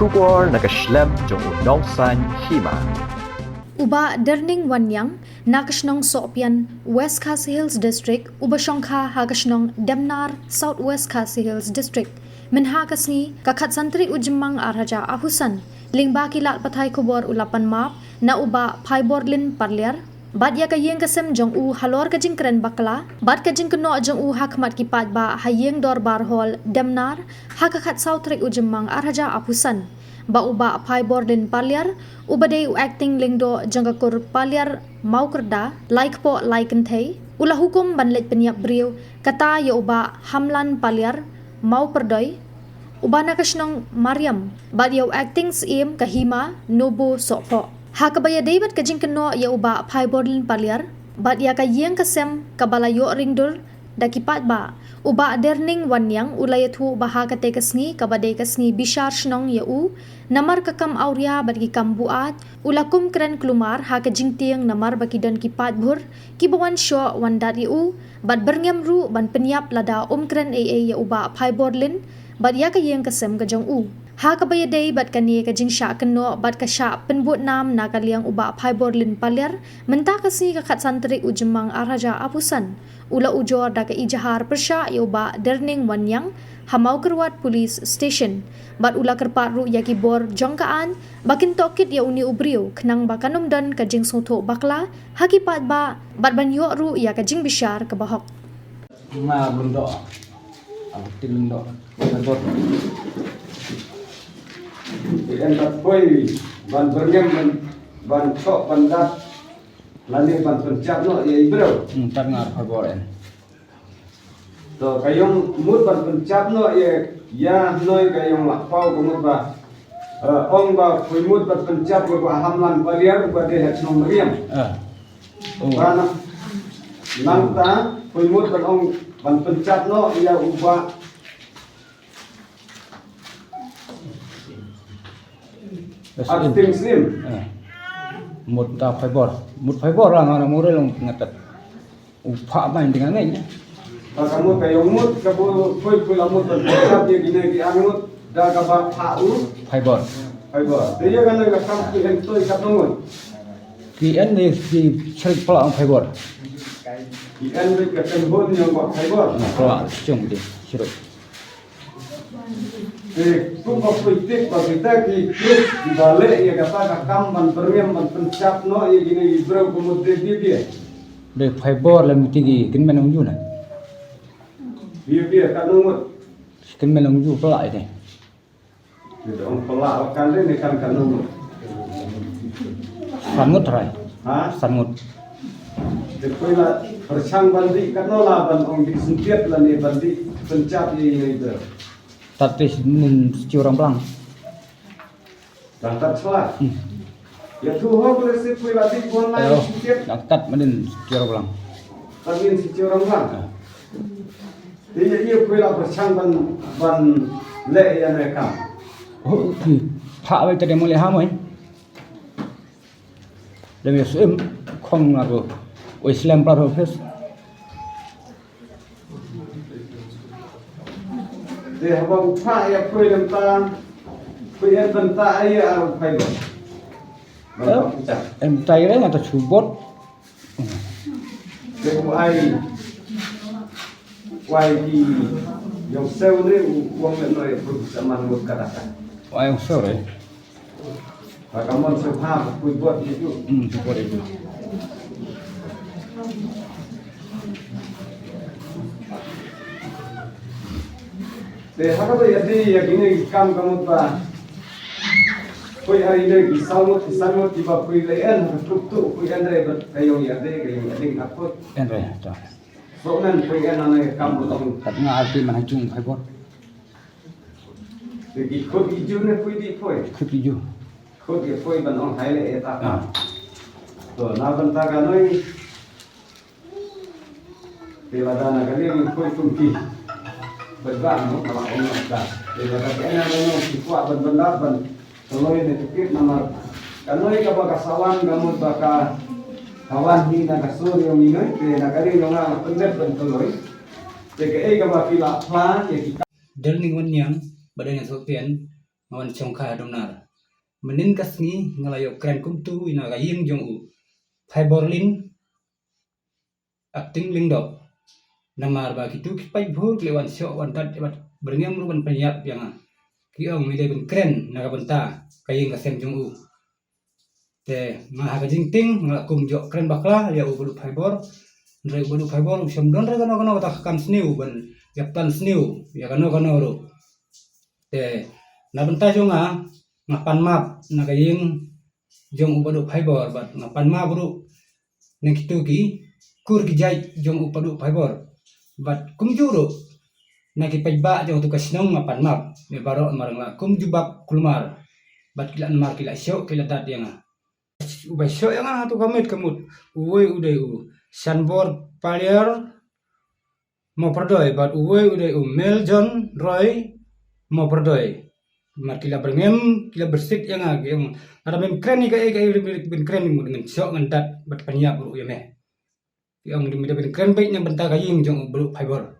Shubor nakaslem jong unongsan hima. Uba Derning Wanyang, Nakashnong Sopian, West Khasi Hills District, Uba Shongkha Hakashnong Demnar, South West Khasi Hills District, Minha Kasni, Kakat Santri Ujimang Arhaja Ahusan, Lingba Kilat Patay Kubor Ulapan Map, Na Uba Paiborlin Parliar, Bad ya kayeng kasem jong u halor kajing keren bakla, bad kajing keno jong u hakmat kipat ba hayeng dor bar hol Demnar, hakakat South Rik Ujimang Arhaja Ahusan. Ba uba apai borden paliar ubade u acting lingdo jangkakur paliar mau kerda like po laiken thei ula hukum banlet penyiap beriu kata ya uba hamlan paliar mau perdoi uba nakashnong Mariam bad ya acting sim kahima nobo sopho hakabaya David kajing keno ya uba apai borden paliar bad ya kayeng kasem kabalayo ringdur dakipat ba uba derning wanyang ulayathu baha kate kasni kabade kasni bishar shnong yau namar kakam auria bagi kambuat ulakum kren klumar ha kajingtiang namar bagi dan kipat bhur kibawan sho wandat yau bad berngem ru ban penyap lada kren aa ya uba phaiborlin bad ya kayeng kasem kajong u ha kabayade bad kani kajing sha keno bad ka sha penbut nam nakaliang uba phaiborlin palyar menta kasni kakat santri ujemang arhaja apusan ula ujor da ka ijahar persha yoba derning wanyang hamau kerwat police station bat ula kerpat ru yaki bor jongkaan bakin tokit ya uni ubriu kenang bakanum dan kajing soto bakla hakipat ba bat banyo ru ya kajing bishar ke bahok ma bundo aku tilundo berbot yang terpoi ban bernyam ban kok bandat lalu ban pencap no ya ibro tar ngar fagoren to kayong mut ban pencap no ya noi kayong lapau kumut ba ong ba pui mut ban pencap ba hamlan paliar ba de het no meriam bana nangta pui mut ban ong ban pencap no ya uba acting slim một ta fiber lah ngana mure long ngatat upha main dengan ini kamu kayong mut kabu pui lamut ban pencap ya gine ki angut da ka ba phau fiber dia kan nak kam ki hen toy katong ki en ni ki serik pala fiber ikan ni katong hon yang ba fiber pala chung di siruk kumpa politik kita ki klub di balik ya kata kakam ban permiam ban pencap no ya gini ibrau kemudian dia de fiber lam tinggi kin menung ju na dia kan umut kin menung ju pala ini itu orang pelak kan ni kan umut sangut rai ha sangut dekoi la persang bandi kan no la ban ong di sentiat la ni bandi pencap ini itu tatis mun curang pelang daftar salah ya tu ho boleh si pui la di bon la sentiat tat manin curang pelang tangin si orang lah dia ia pui la persang ban le ya mereka oh ki pha với tade mole ha moi để mình xem không là rồi Islam para office dia haba upah ya pui lentang pui en benta ya aru pai lo em tay đấy là ta chủ bot dia wai di yang seu ni uang menoi zaman mut katakan ai ông sao đấy kamu sepah pui buat itu chủ bot itu dia haba ya di ya gini kam kamu ta pui hari ni kisamut tiba pui lain tuk pui andre kayong ya de kayong ding aku en rồi ta soalnya pui en ane kam belum kat nga arti man chung phải bot jadi kod hijau ni pui di pui khip ju kod dia pui ban on hai le eta ka to na ban ta ka noi bila dana kali ni pui kumki berbang no kalau orang tak bila kata ena no si kuat ban kalau ini tikit nomor kanoi ka baka sawan gamut baka kawan ni na kasur yung inoi te na kali yung nga pendet ban kaloi te ka ka ba pila plan ya kita derning wanyang badanya sopian ngawan chongkha domnar menin kasni ngalayo kren kumtu ina gaying jong u fiberlin acting lingdok namar ba kitu kipai bhur lewan syo wan tat bat berngam ruban penyap yang kiong mile ben kren naga benta kaying kasem jong u te ngah ga jingting ngalakum jo kren bakla ya u bulu fiber ndre bulu fiber usam don re kano kata kam sniu ban yaptan sniu ya kano ro te na benta jonga ngapan map na kaying jong u bulu fiber bat ngapan map buru ning kitu ki kur ki jai jong u bulu fiber bat kum juro na ki paiba jong tu kasnong ngapan map me baro marang la kum jubab kulmar bat kilan mar kila syok kila dat yang ubay syok yang tu kamit kamut uwe uday u sanbor palier mo perdoy bat uwe uday u meljon roy mo perdoy mar kila berngem kila bersit yang ada mem kren ni kai ben kren ni dengan syok ngan dat bat panyap buru ya me yang dimida ben kren baik yang benta kaying jong bulu fiber